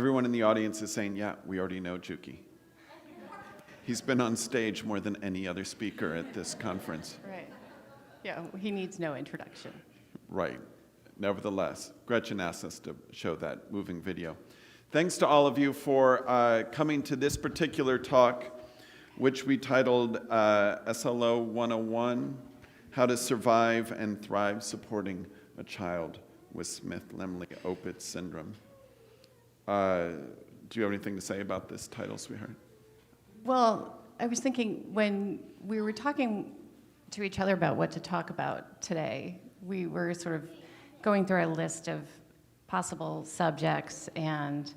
Everyone in the audience is saying, yeah, we already know Juki. He's been on stage more than any other speaker at this conference. Right. Yeah, he needs no introduction. Right. Nevertheless, Gretchen asked us to show that moving video. Thanks to all of you for coming to this particular talk, which we titled SLO 101, How to Survive and Thrive Supporting a Child with Smith-Lemli-Opitz Syndrome. Do you have anything to say about this title, sweetheart? Well, I was thinking when we were talking to each other about what to talk about today, we were sort of going through a list of possible subjects and,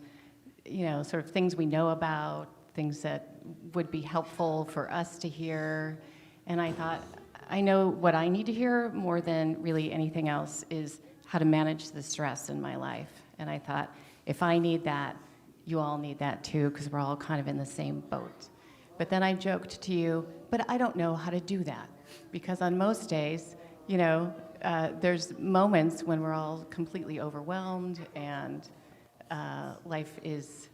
you know, sort of things we know about, things that would be helpful for us to hear. And I thought, I know what I need to hear more than really anything else is how to manage the stress in my life. And I thought, if I need that, you all need that too, because we're all kind of in the same boat. But then I joked to you, but I don't know how to do that. Because on most days, you know, there's moments when we're all completely overwhelmed and life is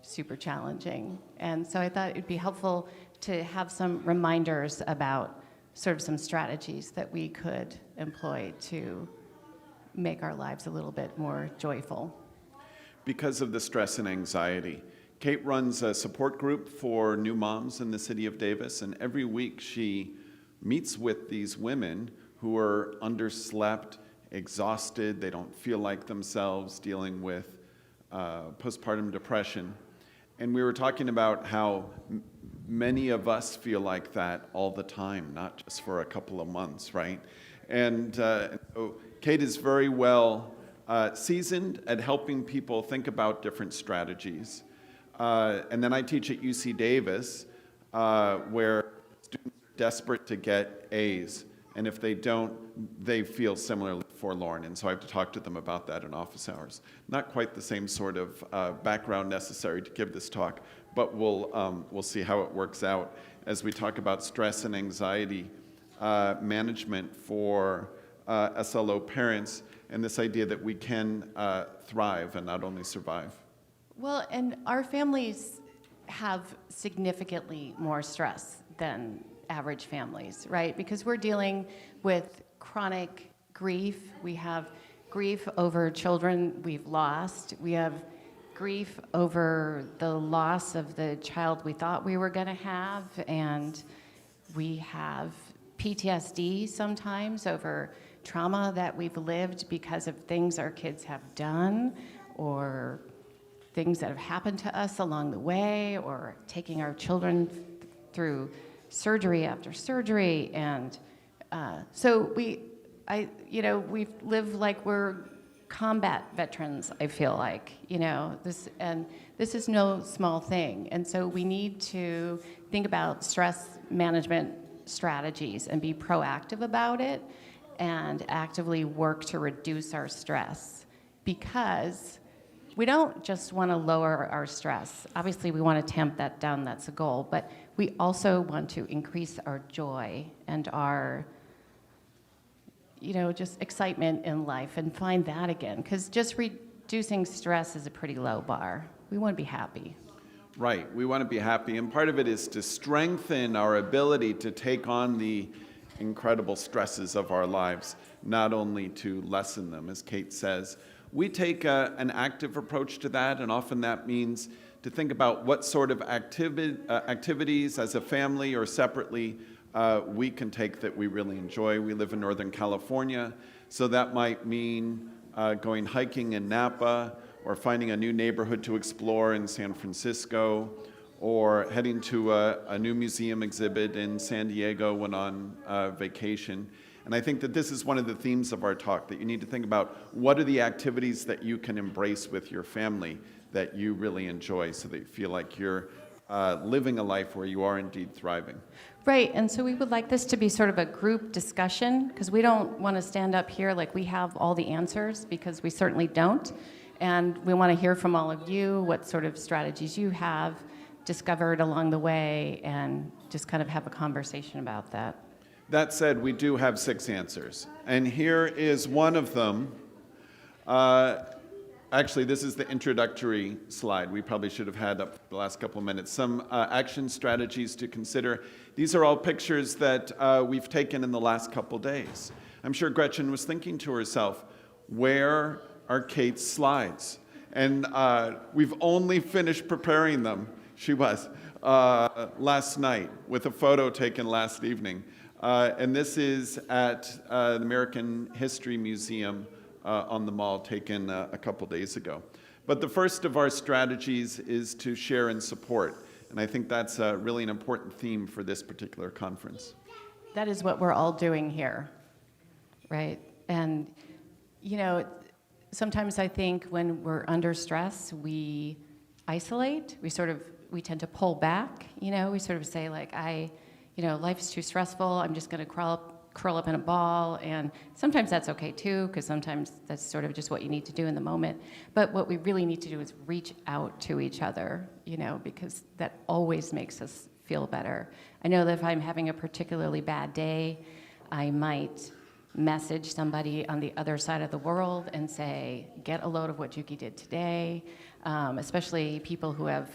super challenging. And so I thought it'd be helpful to have some reminders about sort of some strategies that we could employ to make our lives a little bit more joyful. Because of the stress and anxiety, Kate runs a support group for new moms in the city of Davis, and every week she meets with these women who are underslept, exhausted, they don't feel like themselves, dealing with postpartum depression. And we were talking about how many of us feel like that all the time, not just for a couple of months, right? And so Kate is very well seasoned at helping people think about different strategies. And then I teach at UC Davis, where students are desperate to get A's. And if they don't, they feel similarly forlorn. And so I have to talk to them about that in office hours. Not quite the same sort of background necessary to give this talk, but we'll see how it works out as we talk about stress and anxiety management for SLO parents, and this idea that we can thrive and not only survive. Well, and our families have significantly more stress than average families, right? Because we're dealing with chronic grief. We have grief over children we've lost. We have grief over the loss of the child we thought we were going to have. And we have PTSD sometimes over trauma that we've lived because of things our kids have done or things that have happened to us along the way, or taking our children through surgery after surgery. And so we live like we're combat veterans, I feel like, this is no small thing. And so we need to think about stress management strategies and be proactive about it and actively work to reduce our stress, because we don't just want to lower our stress. Obviously, we want to tamp that down, that's a goal, but we also want to increase our joy and our, just excitement in life and find that again, because just reducing stress is a pretty low bar. We want to be happy. Right, we want to be happy, and part of it is to strengthen our ability to take on the incredible stresses of our lives, not only to lessen them, as Kate says. We take an active approach to that, and often that means to think about what sort of activities as a family or separately we can take that we really enjoy. We live in Northern California, so that might mean going hiking in Napa, or finding a new neighborhood to explore in San Francisco, or heading to a new museum exhibit in San Diego when on vacation. And I think that this is one of the themes of our talk, that you need to think about what are the activities that you can embrace with your family that you really enjoy, so that you feel like you're living a life where you are indeed thriving. Right, and so we would like this to be sort of a group discussion, because we don't want to stand up here like we have all the answers, because we certainly don't. And we want to hear from all of you what sort of strategies you have discovered along the way, and just kind of have a conversation about that. That said, we do have 6 answers, and here is one of them. Actually, this is the introductory slide. We probably should have had up the last couple of minutes. Some action strategies to consider. These are all pictures that we've taken in the last couple days. I'm sure Gretchen was thinking to herself, where are Kate's slides? And we've only finished preparing them, she was, last night with a photo taken last evening. And this is at the American History Museum on the Mall, taken a couple days ago. But the first of our strategies is to share and support. And I think that's really an important theme for this particular conference. That is what we're all doing here, right? And, you know, sometimes I think when we're under stress, we isolate. We tend to pull back, you know? We sort of say, like, life is too stressful. I'm just going to curl up in a ball, and sometimes that's okay too, because sometimes that's sort of just what you need to do in the moment. But what we really need to do is reach out to each other, you know, because that always makes us feel better. I know that if I'm having a particularly bad day, I might message somebody on the other side of the world and say, get a load of what Juki did today, especially people who have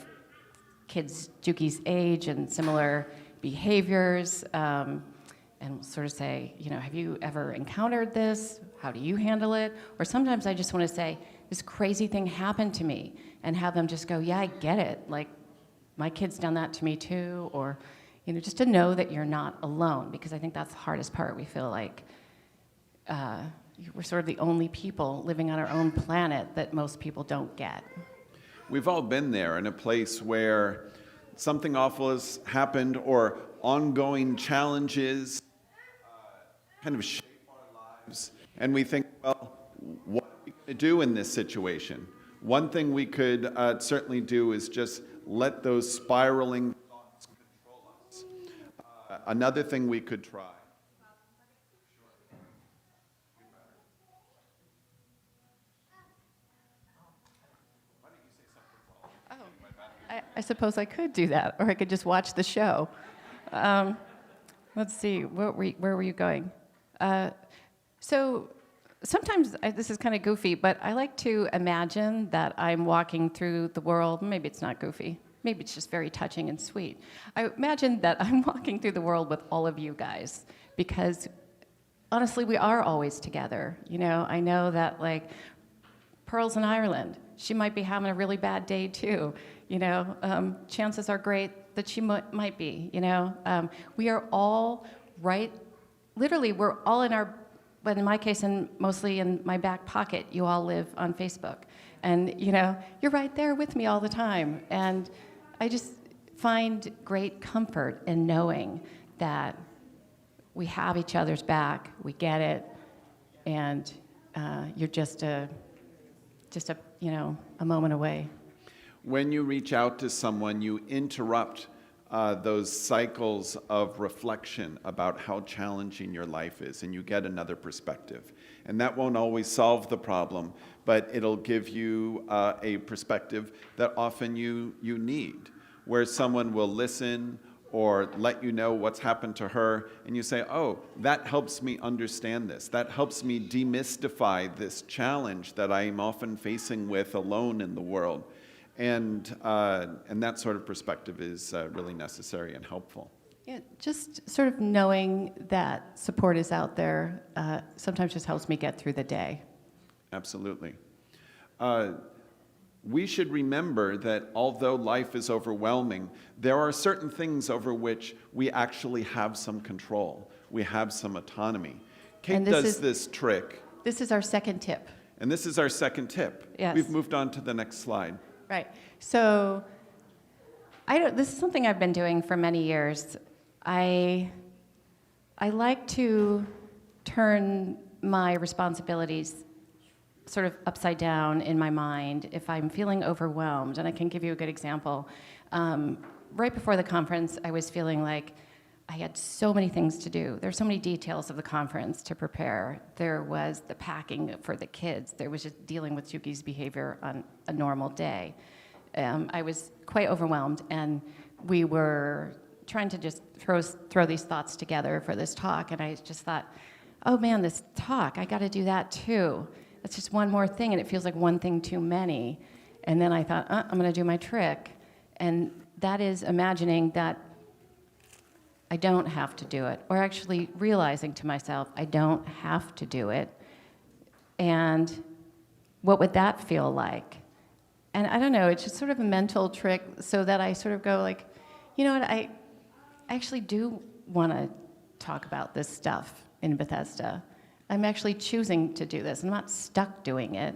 kids Juki's age and similar behaviors, and sort of say, you know, have you ever encountered this? How do you handle it? Or sometimes I just want to say, this crazy thing happened to me, and have them just go, yeah, I get it. Like, my kid's done that to me too. Or, you know, just to know that you're not alone, because I think that's the hardest part. We feel like we're sort of the only people living on our own planet that most people don't get. We've all been there in a place where something awful has happened, or ongoing challenges kind of shape our lives, and we think, well, what are we going to do in this situation? One thing we could certainly do is just let those spiraling thoughts control us. Another thing we could try. I suppose I could do that, or I could just watch the show. Let's see, where were you going? So sometimes, this is kind of goofy, but I like to imagine that I'm walking through the world. Maybe it's not goofy. Maybe it's just very touching and sweet. I imagine that I'm walking through the world with all of you guys, because honestly, we are always together. You know, I know that, like, Pearl's in Ireland. She might be having a really bad day too. You know, chances are great that she might be. You know, we are all literally, we're all in our, but in my case, and mostly in my back pocket, you all live on Facebook. And, you know, you're right there with me all the time. And I just find great comfort in knowing that we have each other's back, we get it, and you're just a moment away. When you reach out to someone, you interrupt those cycles of reflection about how challenging your life is, and you get another perspective. And that won't always solve the problem, but it'll give you a perspective that often you need, where someone will listen or let you know what's happened to her, and you say, oh, that helps me understand this. That helps me demystify this challenge that I'm often facing with alone in the world. And that sort of perspective is really necessary and helpful. Yeah, just sort of knowing that support is out there sometimes just helps me get through the day. Absolutely. We should remember that although life is overwhelming, there are certain things over which we actually have some control. We have some autonomy. Kate does this trick. This is our second tip. And this is our second tip. Yes. We've moved on to the next slide. Right. So this is something I've been doing for many years. I like to turn my responsibilities sort of upside down in my mind if I'm feeling overwhelmed. And I can give you a good example. Right before the conference, I was feeling like I had so many things to do. There were so many details of the conference to prepare. There was the packing for the kids. There was just dealing with Juki's behavior on a normal day. I was quite overwhelmed, and we were trying to just throw these thoughts together for this talk, and I just thought, oh man, this talk, I got to do that too. it's just one more thing, and it feels like one thing too many. And then I thought, I'm going to do my trick. And that is imagining that I don't have to do it, or actually realizing to myself, I don't have to do it. And what would that feel like? And I don't know, it's just sort of a mental trick so that I sort of go like, you know what, I actually do want to talk about this stuff in Bethesda. I'm actually choosing to do this. I'm not stuck doing it.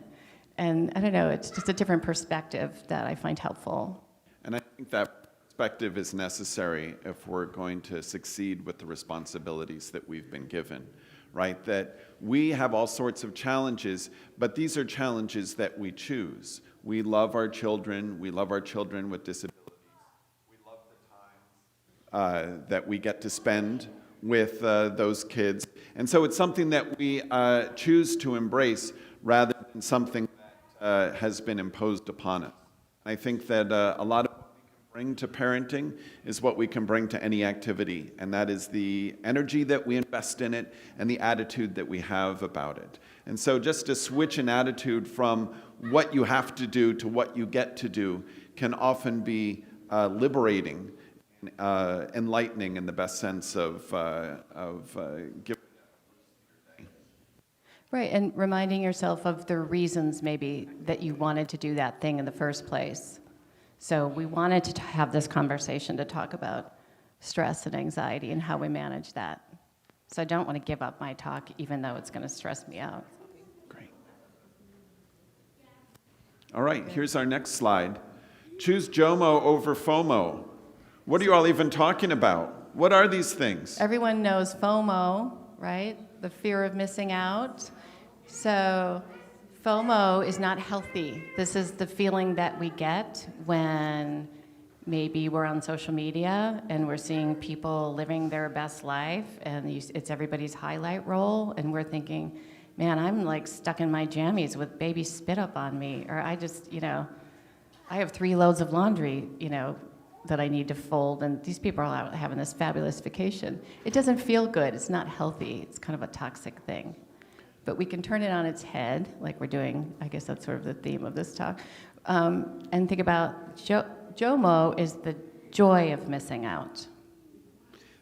And I don't know, it's just a different perspective that I find helpful. And I think that perspective is necessary if we're going to succeed with the responsibilities that we've been given, right? That we have all sorts of challenges, but these are challenges that we choose. We love our children. We love our children with disabilities. We love the time that we get to spend with those kids. And so it's something that we choose to embrace rather than something that has been imposed upon us. I think that a lot of what we can bring to parenting is what we can bring to any activity, and that is the energy that we invest in it and the attitude that we have about it. And so just to switch an attitude from what you have to do to what you get to do can often be liberating, enlightening in the best sense of giving. Right, and reminding yourself of the reasons maybe that you wanted to do that thing in the first place. So we wanted to have this conversation to talk about stress and anxiety and how we manage that. So I don't want to give up my talk even though it's going to stress me out. Great. All right, here's our next slide. Choose Jomo over Fomo. What are you all even talking about? What are these things? Everyone knows FOMO, right? The fear of missing out. So FOMO is not healthy. This is the feeling that we get when maybe we're on social media and we're seeing people living their best life and it's everybody's highlight role, and we're thinking, man, I'm like stuck in my jammies with baby spit up on me, or I just, I have 3 loads of laundry, that I need to fold, and these people are out having this fabulous vacation. It doesn't feel good. It's not healthy. It's kind of a toxic thing. But we can turn it on its head, like we're doing. I guess that's sort of the theme of this talk, and think about Jomo is the joy of missing out.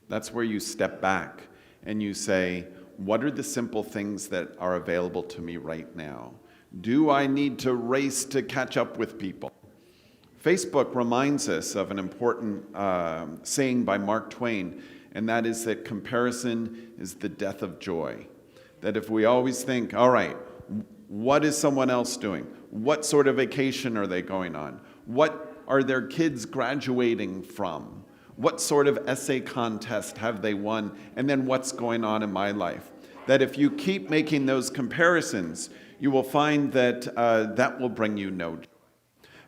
That's where you step back and you say, what are the simple things that are available to me right now? Do I need to race to catch up with people? Facebook reminds us of an important saying by Mark Twain, and that is that comparison is the death of joy. That if we always think, all right, what is someone else doing? What sort of vacation are they going on? What are their kids graduating from? What sort of essay contest have they won? And then what's going on in my life? That if you keep making those comparisons, you will find that that will bring you no joy.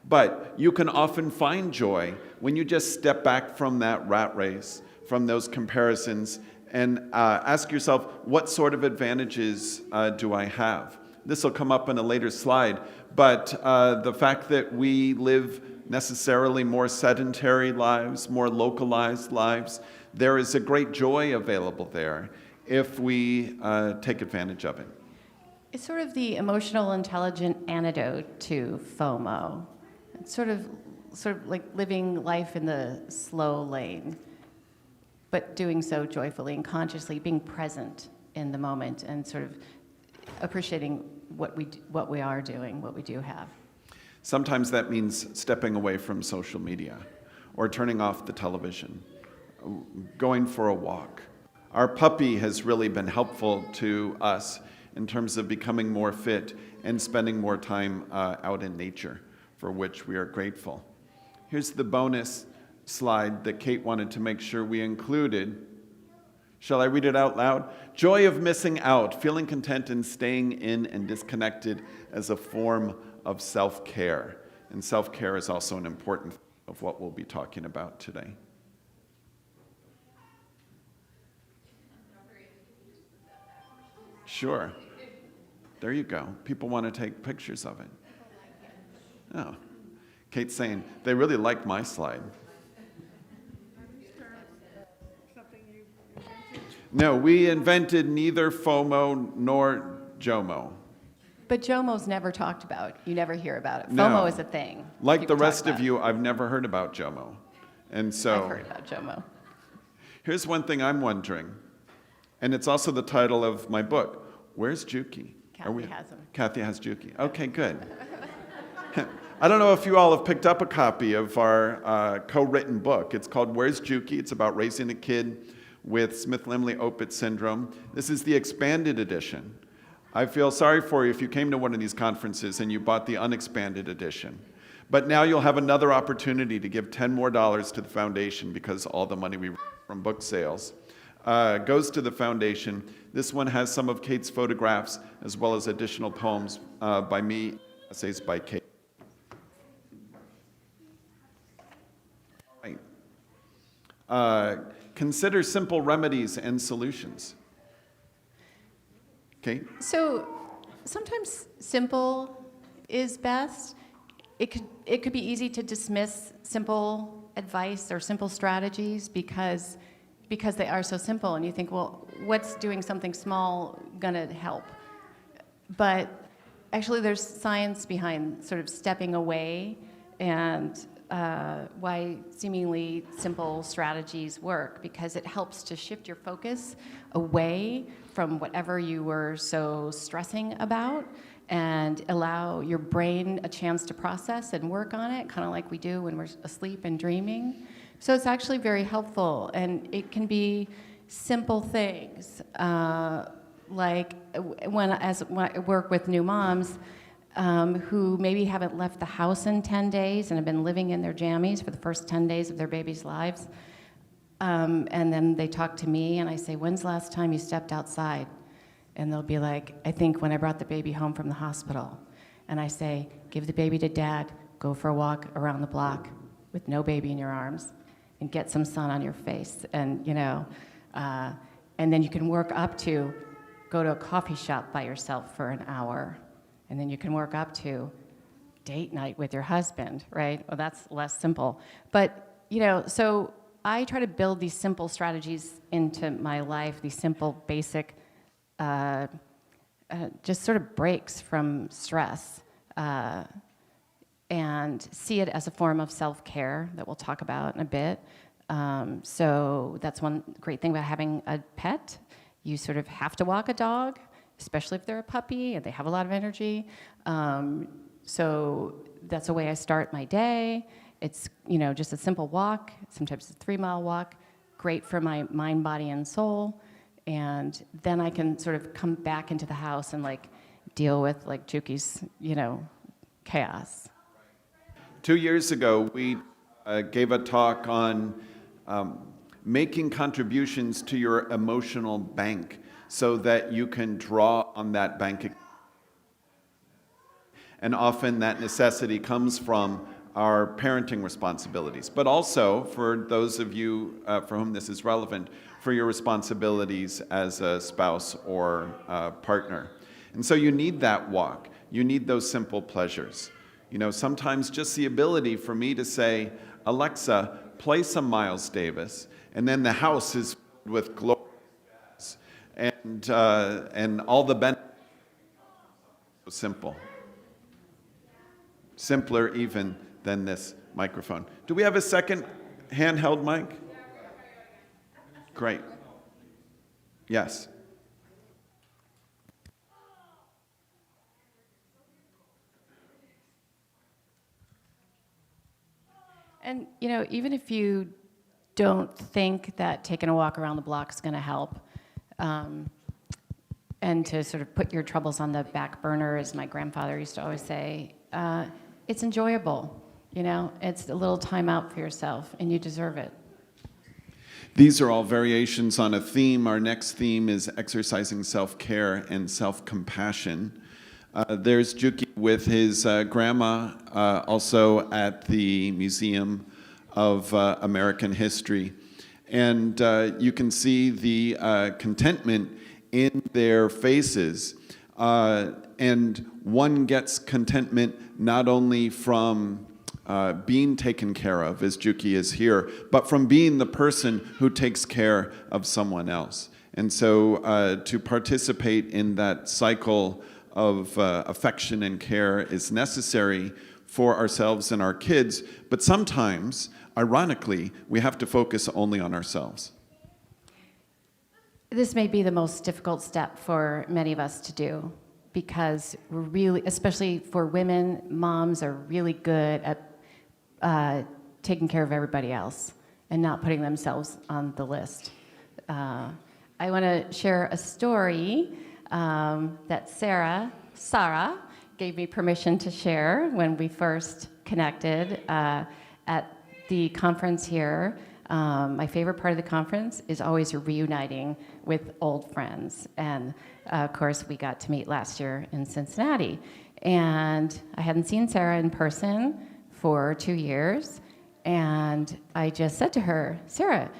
But you can often find joy when you just step back from that rat race, from those comparisons, and ask yourself, what sort of advantages do I have? This will come up in a later slide, but the fact that we live necessarily more sedentary lives, more localized lives, there is a great joy available there if we take advantage of it. It's sort of the emotional intelligent antidote to FOMO. It's sort of like living life in the slow lane, but doing so joyfully and consciously, being present in the moment and sort of appreciating what we are doing, what we do have. Sometimes that means stepping away from social media or turning off the television, going for a walk. Our puppy has really been helpful to us in terms of becoming more fit and spending more time out in nature, for which we are grateful. Here's the bonus slide that Kate wanted to make sure we included. Shall I read it out loud? Joy of missing out, feeling content in staying in and disconnected as a form of self-care. And self-care is also an important thing of what we'll be talking about today. Sure. There you go. People want to take pictures of it. Oh. Kate's saying, they really like my slide. No, we invented neither FOMO nor Jomo. But Jomo's never talked about. You never hear about it. No. FOMO is a thing. Like People the talk rest of about. you, I've never heard about Jomo. And so I've heard about Jomo. here's one thing I'm wondering, and it's also the title of my book. Where's Juki? Kathy has him. Kathy has Juki. Okay, good. I don't know if you all have picked up a copy of our co-written book. It's called Where's Juki? It's about raising a kid with Smith-Lemli-Opitz syndrome. This is the expanded edition. I feel sorry for you if you came to one of these conferences and you bought the unexpanded edition. But now you'll have another opportunity to give $10 more to the foundation, because all the money we raise from book sales goes to the foundation. This one has some of Kate's photographs as well as additional poems by me, essays by Kate. Right. Consider simple remedies and solutions. Kate? So sometimes simple is best. It could be easy to dismiss simple advice or simple strategies because they are so simple, and you think, well, what's doing something small gonna help? But actually there's science behind sort of stepping away and why seemingly simple strategies work, because it helps to shift your focus away from whatever you were so stressing about and allow your brain a chance to process and work on it, kind of like we do when we're asleep and dreaming. So it's actually very helpful, and it can be simple things, like when I work with new moms who maybe haven't left the house in 10 days and have been living in their jammies for the first 10 days of their baby's lives. And then they talk to me, and I say, when's the last time you stepped outside? And they'll be like, I think when I brought the baby home from the hospital. And I say, give the baby to dad, go for a walk around the block with no baby in your arms, and get some sun on your face. And, and then you can work up to go to a coffee shop by yourself for an hour. And then you can work up to date night with your husband, right? Well, that's less simple. But, so I try to build these simple strategies into my life, these simple, basic, just sort of breaks from stress, and see it as a form of self-care that we'll talk about in a bit. So that's one great thing about having a pet. You sort of have to walk a dog, especially if they're a puppy and they have a lot of energy. So that's a way I start my day. It's, just a simple walk. Sometimes it's a 3-mile walk. Great for my mind, body, and soul. And then I can sort of come back into the house and deal with Juki's, chaos. 2 years ago, we gave a talk on making contributions to your emotional bank so that you can draw on that bank account. And often that necessity comes from our parenting responsibilities, but also for those of you for whom this is relevant, for your responsibilities as a spouse or partner. And so you need that walk. You need those simple pleasures. Sometimes just the ability for me to say, Alexa, play some Miles Davis, and then the house is filled with glory and all the benefits. So simple. Simpler even than this microphone. Do we have a second handheld mic? Great. Yes. And, even if you don't think that taking a walk around the block is going to help, and to sort of put your troubles on the back burner, as my grandfather used to always say, it's enjoyable. It's a little time out for yourself, and you deserve it. These are all variations on a theme. Our next theme is exercising self-care and self-compassion. There's Juki with his grandma, also at the Museum of American History. And you can see the contentment in their faces. And one gets contentment not only from being taken care of, as Juki is here, but from being the person who takes care of someone else. And so to participate in that cycle of affection and care is necessary for ourselves and our kids, but sometimes, ironically, we have to focus only on ourselves. This may be the most difficult step for many of us to do because we're really, especially for women, moms are really good at taking care of everybody else and not putting themselves on the list. I want to share a story that Sarah gave me permission to share when we first connected at the conference here. My favorite part of the conference is always reuniting with old friends. And of course, we got to meet last year in Cincinnati. And I hadn't seen Sarah in person for 2 years. And I just said to her, Sarah,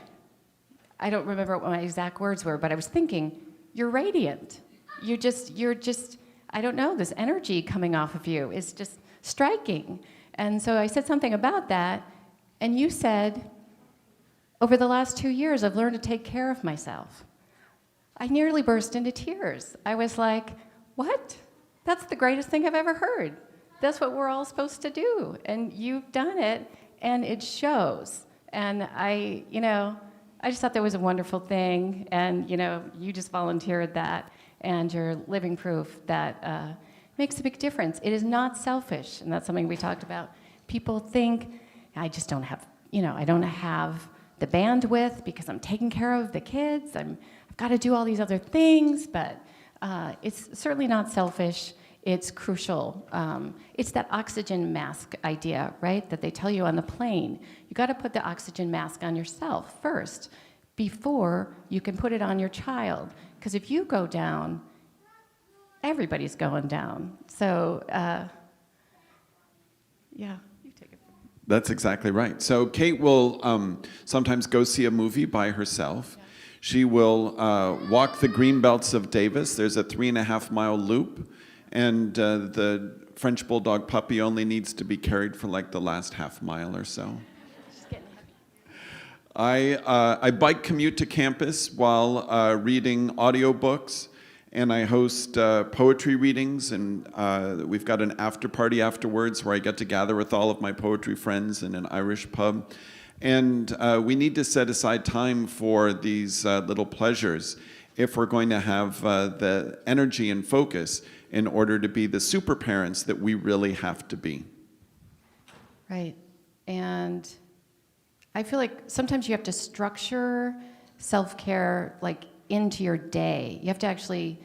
I don't remember what my exact words were, but I was thinking, you're radiant. You're just, I don't know, this energy coming off of you is just striking. And so I said something about that, and you said, over the last 2 years, I've learned to take care of myself. I nearly burst into tears. I was like, what? That's the greatest thing I've ever heard. That's what we're all supposed to do. And you've done it, and it shows. And I just thought that was a wonderful thing. And, you just volunteered that, and you're living proof that makes a big difference. It is not selfish, and that's something we talked about. People think, I just don't have, I don't have the bandwidth because I'm taking care of the kids. I've got to do all these other things, but it's certainly not selfish. It's crucial. It's that oxygen mask idea, right, that they tell you on the plane. You got to put the oxygen mask on yourself first before you can put it on your child. Because if you go down, everybody's going down. So, yeah. That's exactly right. So Kate will sometimes go see a movie by herself. Yeah. She will walk the green belts of Davis. There's a 3.5-mile loop, and the French Bulldog puppy only needs to be carried for like the last half mile or so. She's getting heavy. I bike commute to campus while reading audiobooks, and I host poetry readings, and we've got an after party afterwards where I get to gather with all of my poetry friends in an Irish pub. And we need to set aside time for these little pleasures if we're going to have the energy and focus in order to be the super parents that we really have to be. Right. And I feel like sometimes you have to structure self-care like into your day. You have to actually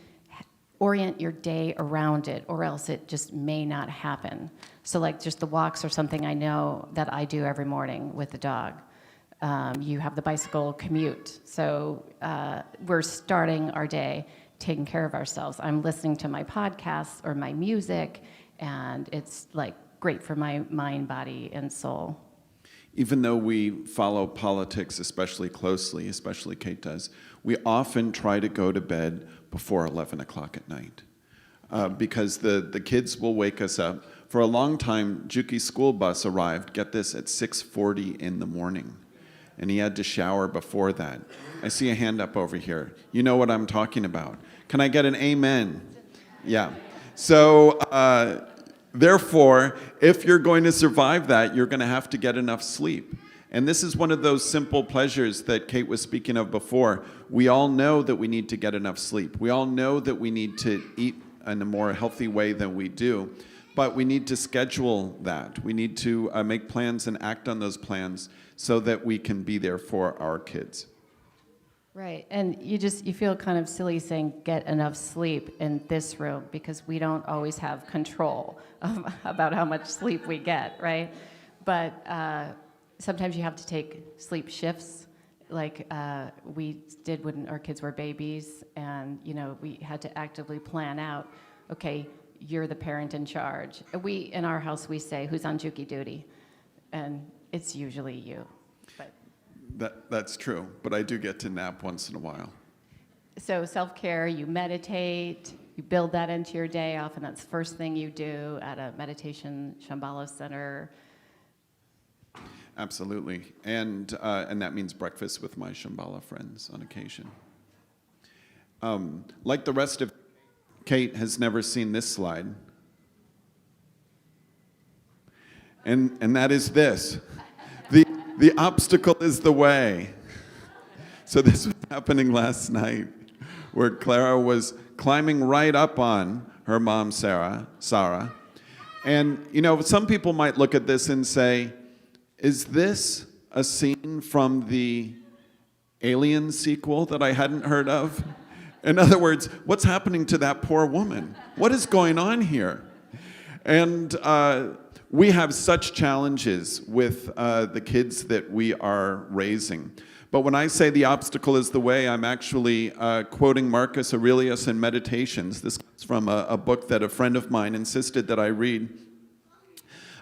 orient your day around it, or else it just may not happen. So like just the walks are something I know that I do every morning with the dog. You have the bicycle commute. So we're starting our day taking care of ourselves. I'm listening to my podcasts or my music, and it's like great for my mind, body, and soul. Even though we follow politics especially closely, especially Kate does, we often try to go to bed before 11 o'clock at night because the kids will wake us up. For a long time, Juki's school bus arrived, get this, at 6:40 in the morning, and he had to shower before that. I see a hand up over here. You know what I'm talking about. Can I get an amen? Yeah. So, therefore, if you're going to survive that, you're going to have to get enough sleep. And this is one of those simple pleasures that Kate was speaking of before. We all know that we need to get enough sleep. We all know that we need to eat in a more healthy way than we do. But we need to schedule that. We need to make plans and act on those plans so that we can be there for our kids. Right, and you feel kind of silly saying get enough sleep in this room because we don't always have control about how much sleep we get, right? But sometimes you have to take sleep shifts, like we did when our kids were babies, and we had to actively plan out, okay, you're the parent in charge. In our house, we say, who's on Juki duty? And it's usually you. But That's true, but I do get to nap once in a while. So self-care, you meditate, you build that into your day. Often that's the first thing you do at a meditation Shambhala center. Absolutely, and that means breakfast with my Shambhala friends on occasion. Like the rest of Kate has never seen this slide. And that is this. The obstacle is the way. So this was happening last night, where Clara was climbing right up on her mom, Sarah. And, some people might look at this and say, is this a scene from the Alien sequel that I hadn't heard of? In other words, what's happening to that poor woman? What is going on here? And we have such challenges with the kids that we are raising. But when I say the obstacle is the way, I'm actually quoting Marcus Aurelius in Meditations. This comes from a book that a friend of mine insisted that I read.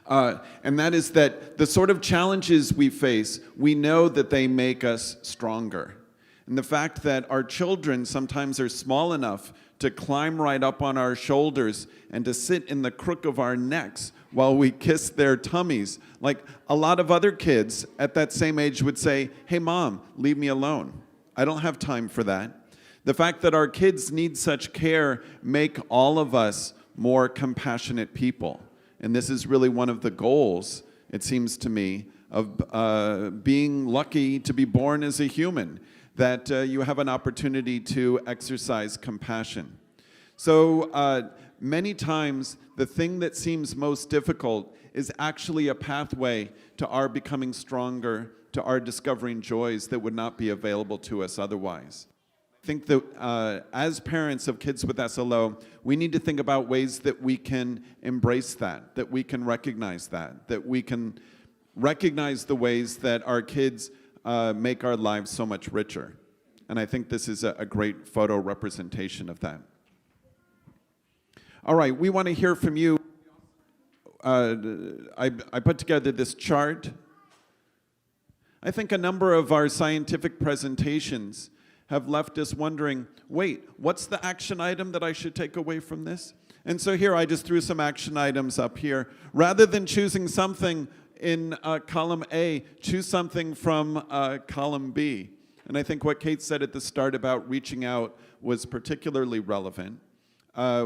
And that is that the sort of challenges we face, we know that they make us stronger. And the fact that our children sometimes are small enough to climb right up on our shoulders and to sit in the crook of our necks while we kiss their tummies. Like a lot of other kids at that same age would say, hey, Mom, leave me alone. I don't have time for that. The fact that our kids need such care make all of us more compassionate people. And this is really one of the goals, it seems to me, of being lucky to be born as a human, that you have an opportunity to exercise compassion. So many times, the thing that seems most difficult is actually a pathway to our becoming stronger, to our discovering joys that would not be available to us otherwise. I think that as parents of kids with SLO, we need to think about ways that we can embrace that we can recognize that we can recognize the ways that our kids make our lives so much richer. And I think this is a great photo representation of that. All right, we want to hear from you. I put together this chart. I think a number of our scientific presentations have left us wondering, wait, what's the action item that I should take away from this? And so here I just threw some action items up here. Rather than choosing something in column A, choose something from column B. And I think what Kate said at the start about reaching out was particularly relevant,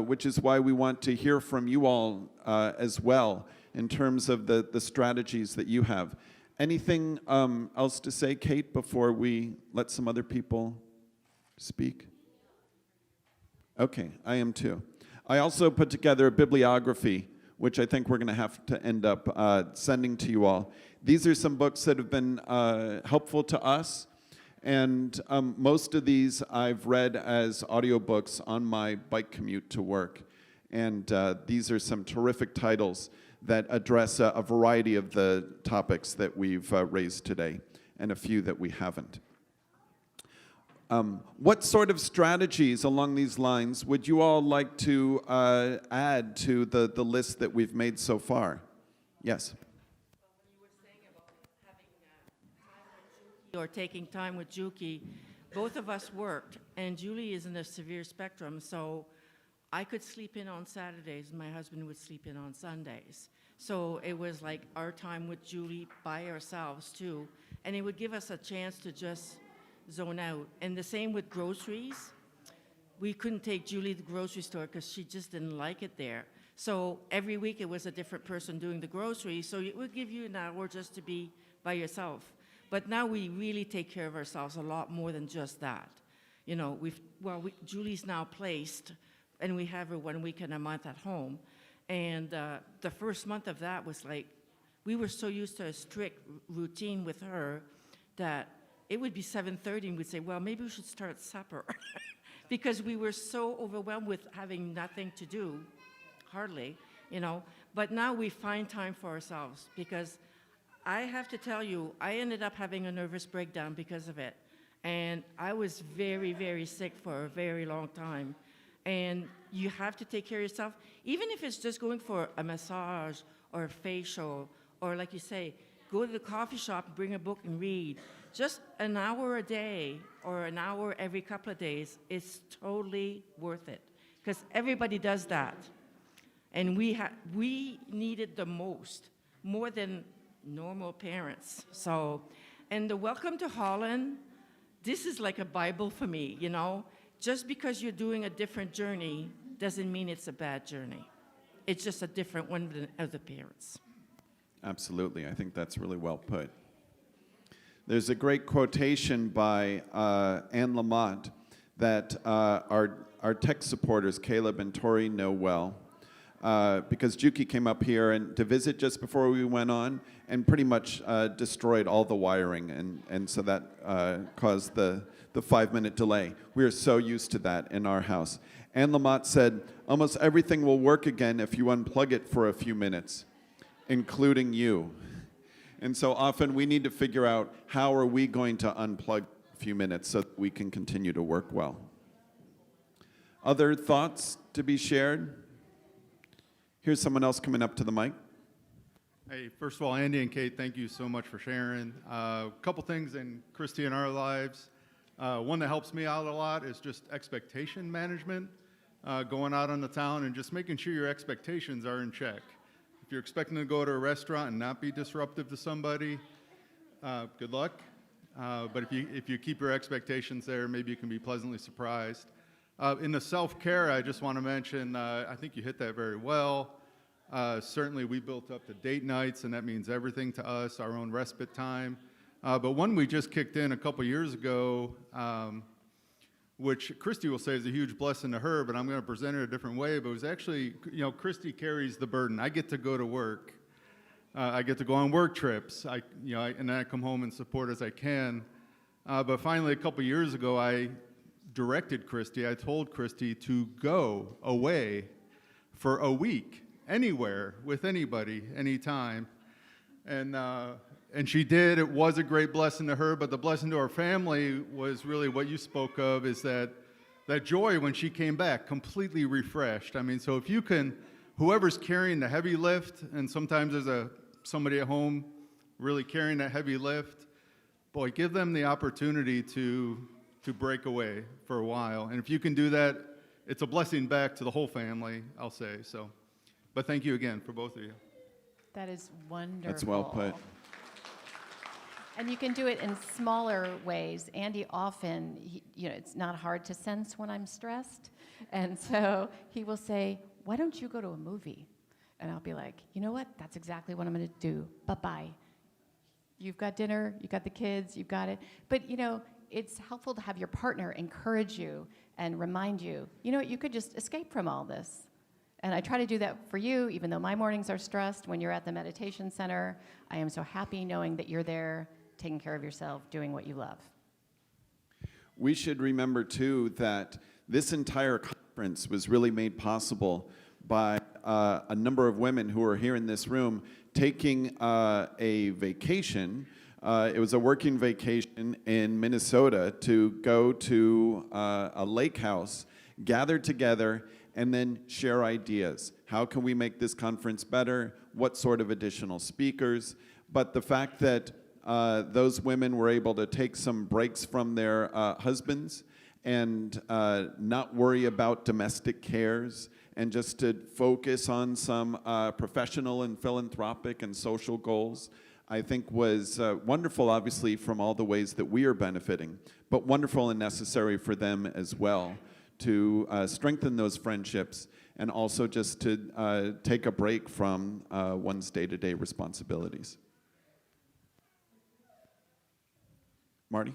which is why we want to hear from you all as well in terms of the strategies that you have. Anything else to say, Kate, before we let some other people speak? Okay, I am too. I also put together a bibliography, which I think we're going to have to end up sending to you all. These are some books that have been helpful to us, and most of these I've read as audiobooks on my bike commute to work. And these are some terrific titles that address a variety of the topics that we've raised today, and a few that we haven't. What sort of strategies along these lines would you all like to add to the list that we've made so far? Yes? When you were saying about having time with Juki or taking time with Juki, both of us worked, and Julie is in a severe spectrum, so I could sleep in on Saturdays, and my husband would sleep in on Sundays. So it was like our time with Julie by ourselves, too, and it would give us a chance to just zone out. And the same with groceries. We couldn't take Julie to the grocery store because she just didn't like it there. So every week it was a different person doing the groceries, so it would give you an hour just to be by yourself. But now we really take care of ourselves a lot more than just that. You know, Julie's now placed, and we have her 1 week and a month at home. And the first month of that was like, we were so used to a strict routine with her that it would be 7:30 and we'd say, well, maybe we should start supper. Because we were so overwhelmed with having nothing to do, hardly, you know. But now we find time for ourselves, because I have to tell you, I ended up having a nervous breakdown because of it. And I was very, very sick for a very long time. And you have to take care of yourself, even if it's just going for a massage or a facial, or like you say, go to the coffee shop, bring a book and read. Just an hour a day or an hour every couple of days is totally worth it, because everybody does that. And we need it the most, more than normal parents. So, and the Welcome to Holland, this is like a Bible for me, you know. Just because you're doing a different journey doesn't mean it's a bad journey. It's just a different one than other parents. Absolutely. I think that's really well put. There's a great quotation by Anne Lamott that our tech supporters, Caleb and Tori, know well. Because Juki came up here to visit just before we went on and pretty much destroyed all the wiring, and so that caused the 5-minute delay. We are so used to that in our house. Anne Lamott said, almost everything will work again if you unplug it for a few minutes, including you. And so often we need to figure out how are we going to unplug a few minutes so that we can continue to work well. Other thoughts to be shared? Here's someone else coming up to the mic. Hey, first of all, Andy and Kate, thank you so much for sharing. A couple things in Christy and our lives. One that helps me out a lot is just expectation management, going out on the town and just making sure your expectations are in check. If you're expecting to go to a restaurant and not be disruptive to somebody, good luck. But if you keep your expectations there, maybe you can be pleasantly surprised. In the self-care, I just want to mention, I think you hit that very well. Certainly, we built up to date nights, and that means everything to us, our own respite time. But one we just kicked in a couple years ago, which Christy will say is a huge blessing to her, but I'm going to present it a different way. But it was actually, Christy carries the burden. I get to go to work. I get to go on work trips. And then I come home and support as I can. But finally, a couple years ago, I directed Christy. I told Christy to go away for a week, anywhere, with anybody, anytime. And she did. It was a great blessing to her, but the blessing to our family was really what you spoke of, is that joy when she came back, completely refreshed. I mean, so if you can, whoever's carrying the heavy lift, and sometimes there's somebody at home really carrying that heavy lift, boy, give them the opportunity to break away for a while. And if you can do that, it's a blessing back to the whole family, I'll say. So, but thank you again for both of you. That is wonderful. That's well put. And you can do it in smaller ways. Andy often, it's not hard to sense when I'm stressed. And so he will say, why don't you go to a movie? And I'll be like, you know what? That's exactly what I'm going to do. Bye-bye. You've got dinner, you've got the kids, you've got it. But, it's helpful to have your partner encourage you and remind you, you could just escape from all this. And I try to do that for you, even though my mornings are stressed. When you're at the meditation center, I am so happy knowing that you're there, taking care of yourself, doing what you love. We should remember, too, that this entire conference was really made possible by a number of women who are here in this room taking a vacation. It was a working vacation in Minnesota to go to a lake house, gather together, and then share ideas. How can we make this conference better? What sort of additional speakers? But the fact that those women were able to take some breaks from their husbands and not worry about domestic cares and just to focus on some professional and philanthropic and social goals, I think was wonderful, obviously, from all the ways that we are benefiting, but wonderful and necessary for them as well to strengthen those friendships and also just to take a break from one's day-to-day responsibilities. Marty?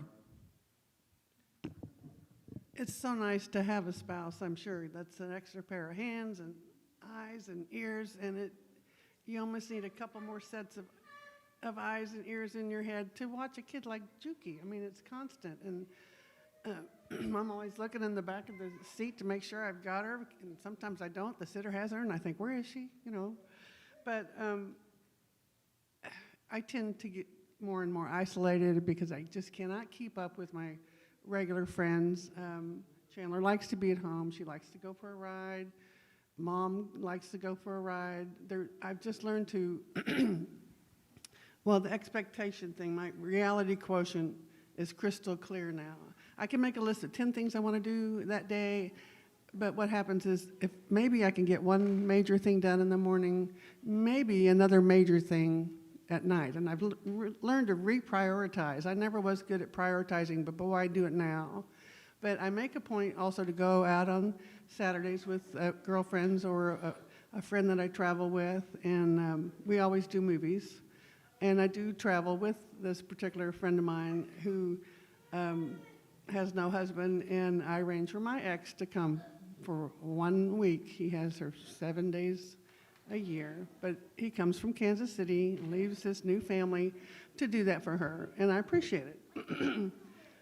It's so nice to have a spouse, I'm sure. That's an extra pair of hands and eyes and ears, and you almost need a couple more sets of eyes and ears in your head to watch a kid like Juki. I mean, it's constant, and I'm always looking in the back of the seat to make sure I've got her, and sometimes I don't. The sitter has her, and I think, where is she? But I tend to get more and more isolated because I just cannot keep up with my regular friends. Chandler likes to be at home. She likes to go for a ride. Mom likes to go for a ride. I've just learned to, well, the expectation thing, my reality quotient is crystal clear now. I can make a list of 10 things I want to do that day, but what happens is if maybe I can get one major thing done in the morning, maybe another major thing at night. And I've learned to reprioritize. I never was good at prioritizing, but boy, I do it now. But I make a point also to go out on Saturdays with girlfriends or a friend that I travel with, and we always do movies. And I do travel with this particular friend of mine who has no husband, and I arrange for my ex to come for 1 week. He has her 7 days a year, but he comes from Kansas City, leaves his new family to do that for her, and I appreciate it.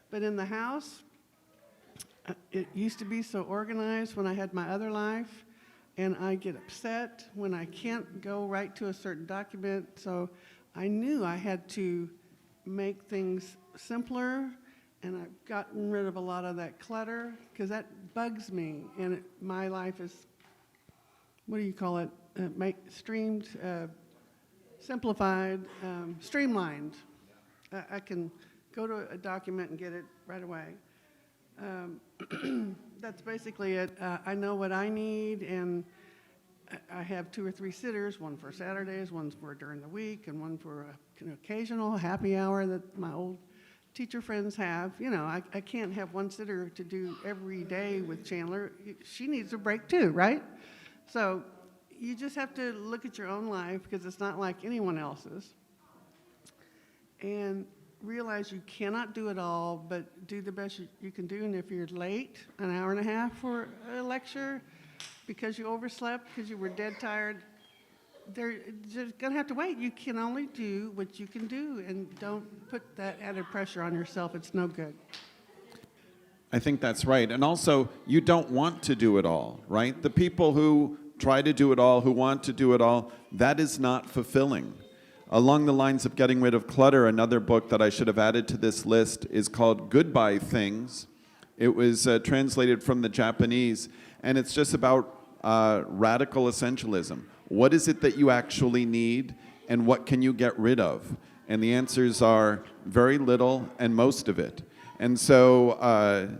But in the house, it used to be so organized when I had my other life, and I get upset when I can't go right to a certain document, so I knew I had to make things simpler, and I've gotten rid of a lot of that clutter, because that bugs me, and my life is, what do you call it, simplified, streamlined. I can go to a document and get it right away. That's basically it. I know what I need, and I have 2 or 3 sitters, one for Saturdays, one for during the week, and one for an occasional happy hour that my old teacher friends have. You know, I can't have one sitter to do every day with Chandler. She needs a break too, right? So you just have to look at your own life, because it's not like anyone else's, and realize you cannot do it all, but do the best you can do. And if you're late an hour and a half for a lecture because you overslept, because you were dead tired, they're just going to have to wait. You can only do what you can do, and don't put that added pressure on yourself. It's no good. I think that's right. And also, you don't want to do it all, right? The people who try to do it all, who want to do it all, that is not fulfilling. Along the lines of getting rid of clutter, another book that I should have added to this list is called Goodbye Things. It was translated from the Japanese, and it's just about radical essentialism. What is it that you actually need, and what can you get rid of? And the answers are very little and most of it. And so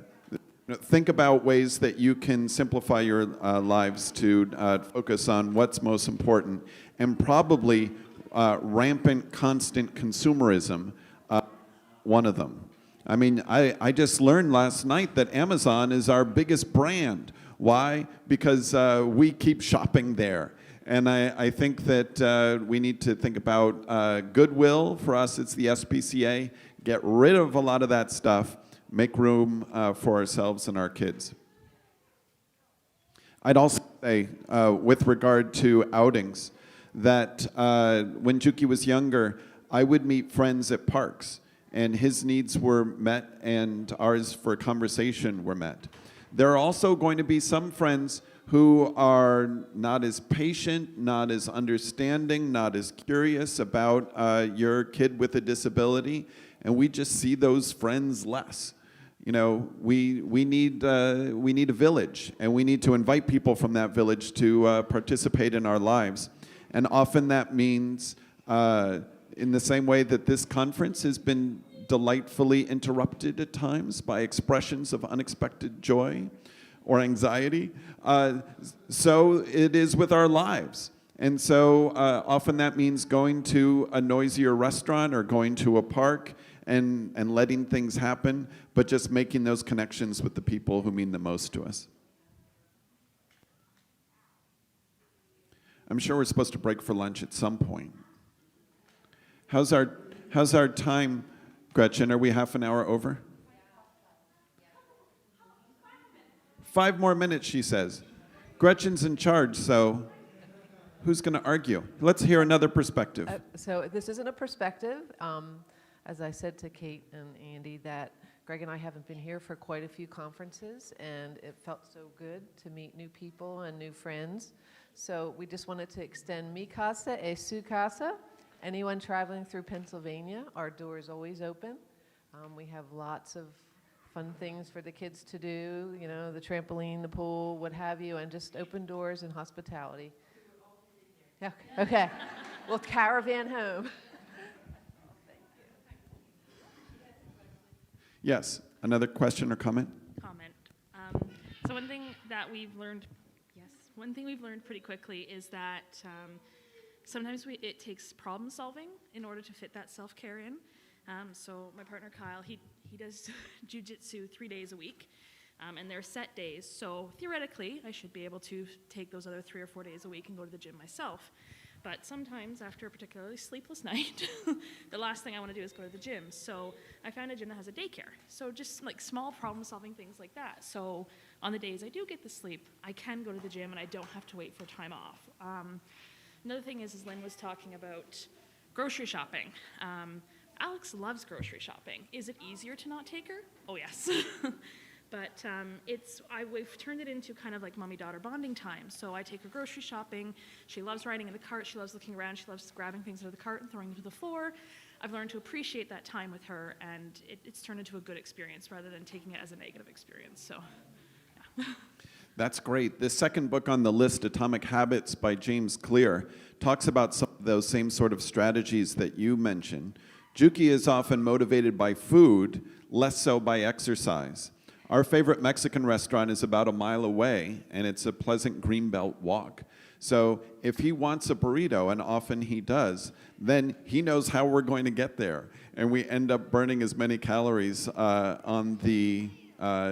think about ways that you can simplify your lives to focus on what's most important, and probably rampant, constant consumerism, one of them. I mean, I just learned last night that Amazon is our biggest brand. Why? Because we keep shopping there. And I think that we need to think about goodwill. For us, it's the SPCA. Get rid of a lot of that stuff. Make room for ourselves and our kids. I'd also say, with regard to outings, that when Juki was younger, I would meet friends at parks, and his needs were met and ours for conversation were met. There are also going to be some friends who are not as patient, not as understanding, not as curious about your kid with a disability, and we just see those friends less. You know, we need a village, and we need to invite people from that village to participate in our lives. And often that means, in the same way that this conference has been delightfully interrupted at times by expressions of unexpected joy or anxiety, so it is with our lives. And so often that means going to a noisier restaurant or going to a park and letting things happen, but just making those connections with the people who mean the most to us. I'm sure we're supposed to break for lunch at some point. How's our time, Gretchen? Are we half an hour over? 5 more minutes, she says. Gretchen's in charge, so who's going to argue? Let's hear another perspective. So this isn't a perspective. As I said to Kate and Andy, that Greg and I haven't been here for quite a few conferences, and it felt so good to meet new people and new friends. So we just wanted to extend mi casa e su casa. Anyone traveling through Pennsylvania, our door is always open. We have lots of fun things for the kids to do, you know, the trampoline, the pool, what have you, and just open doors and hospitality. Yeah, okay. We'll caravan home. Yes, another question or comment? Comment. So one thing we've learned pretty quickly is that sometimes it takes problem solving in order to fit that self-care in. So my partner Kyle, he does jujitsu 3 days a week, And they're set days, so theoretically, I should be able to take those other 3 or 4 days a week and go to the gym myself. But sometimes, after a particularly sleepless night, the last thing I want to do is go to the gym. So I found a gym that has a daycare. So just like small problem-solving things like that. So on the days I do get the sleep, I can go to the gym and I don't have to wait for time off. Another thing is, as Lynn was talking about grocery shopping. Alex loves grocery shopping. Is it easier to not take her? Oh, yes. But we've turned it into kind of like mommy-daughter bonding time. So I take her grocery shopping. She loves riding in the cart. She loves looking around. She loves grabbing things out of the cart and throwing them to the floor. I've learned to appreciate that time with her, and it's turned into a good experience rather than taking it as a negative experience. So, yeah. That's great. The second book on the list, Atomic Habits by James Clear, talks about some of those same sort of strategies that you mentioned. Juki is often motivated by food, less so by exercise. Our favorite Mexican restaurant is about a mile away, and it's a pleasant greenbelt walk. So if he wants a burrito, and often he does, then he knows how we're going to get there. And we end up burning as many calories on the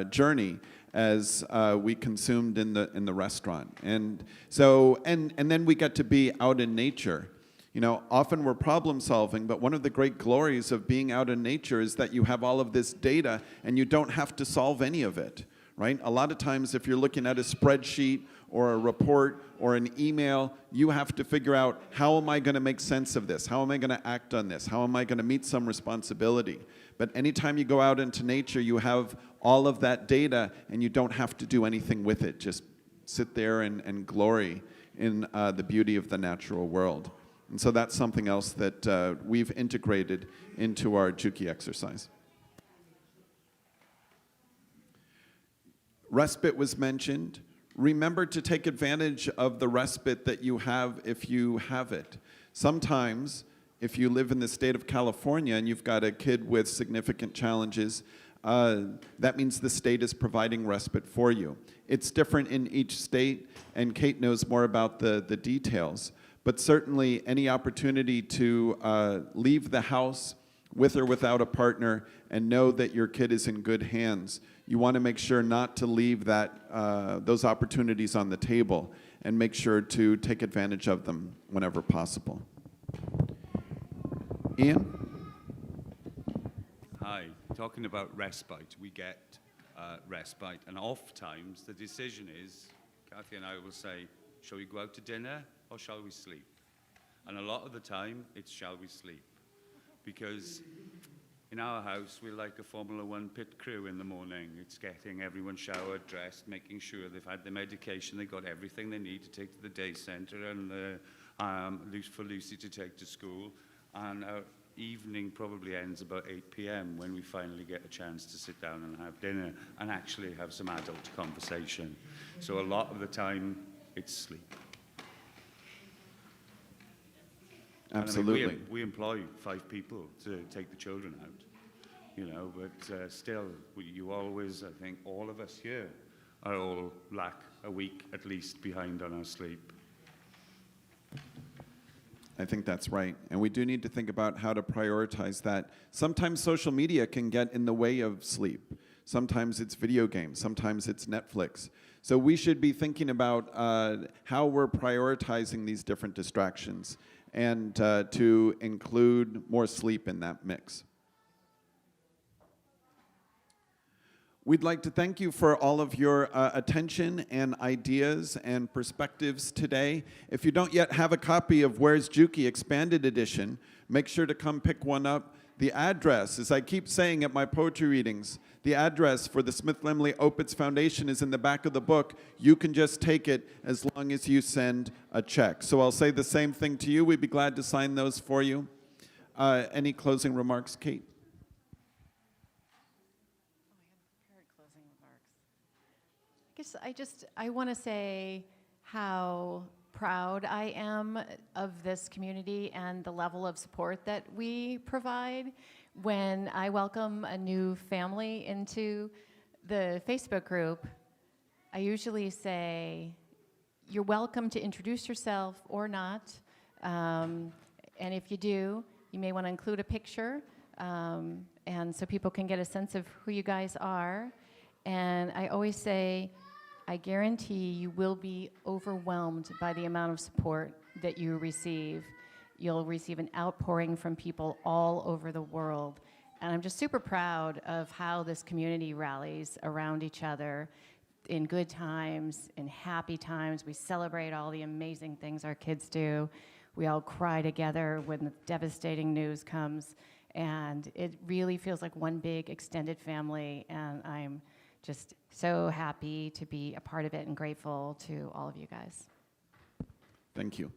journey as we consumed in the restaurant. And so, and then we get to be out in nature. You know, often we're problem solving, but one of the great glories of being out in nature is that you have all of this data and you don't have to solve any of it, right? A lot of times if you're looking at a spreadsheet or a report or an email, you have to figure out, how am I going to make sense of this? How am I going to act on this? How am I going to meet some responsibility? But anytime you go out into nature, you have all of that data and you don't have to do anything with it. Just sit there and glory in the beauty of the natural world. And so that's something else that we've integrated into our Juki exercise. Respite was mentioned. Remember to take advantage of the respite that you have if you have it. Sometimes, if you live in the state of California and you've got a kid with significant challenges, that means the state is providing respite for you. It's different in each state, and Kate knows more about the details. But certainly any opportunity to leave the house with or without a partner and know that your kid is in good hands, you want to make sure not to leave those opportunities on the table, and make sure to take advantage of them whenever possible. Ian? Hi. Talking about respite, we get respite, and oftentimes the decision is, Kathy and I will say, shall we go out to dinner or shall we sleep? And a lot of the time, it's shall we sleep? Because in our house, we're like a Formula One pit crew in the morning. It's getting everyone showered, dressed, making sure they've had their medication, they've got everything they need to take to the day center, and for Lucy to take to school. And our evening probably ends about 8 p.m. when we finally get a chance to sit down and have dinner and actually have some adult conversation. So a lot of the time, it's sleep. Absolutely. I mean, we employ 5 people to take the children out, you know, but still, you always, I think, all of us here are all lack a week at least behind on our sleep. I think that's right. And we do need to think about how to prioritize that. Sometimes social media can get in the way of sleep. Sometimes it's video games. Sometimes it's Netflix. So we should be thinking about how we're prioritizing these different distractions, and to include more sleep in that mix. We'd like to thank you for all of your attention and ideas and perspectives today. If you don't yet have a copy of Where's Juki Expanded Edition, make sure to come pick one up. The address, as I keep saying at my poetry readings, the address for the Smith-Lemli-Opitz Foundation is in the back of the book. You can just take it as long as you send a check. So I'll say the same thing to you. We'd be glad to sign those for you. Any closing remarks, Kate? I want to say how proud I am of this community and the level of support that we provide. When I welcome a new family into the Facebook group, I usually say, you're welcome to introduce yourself or not. And if you do, you may want to include a picture, and so people can get a sense of who you guys are. And I always say, I guarantee you will be overwhelmed by the amount of support that you receive. You'll receive an outpouring from people all over the world. And I'm just super proud of how this community rallies around each other in good times, in happy times. We celebrate all the amazing things our kids do. We all cry together when the devastating news comes. And it really feels like one big extended family. And I'm just so happy to be a part of it and grateful to all of you guys. Thank you.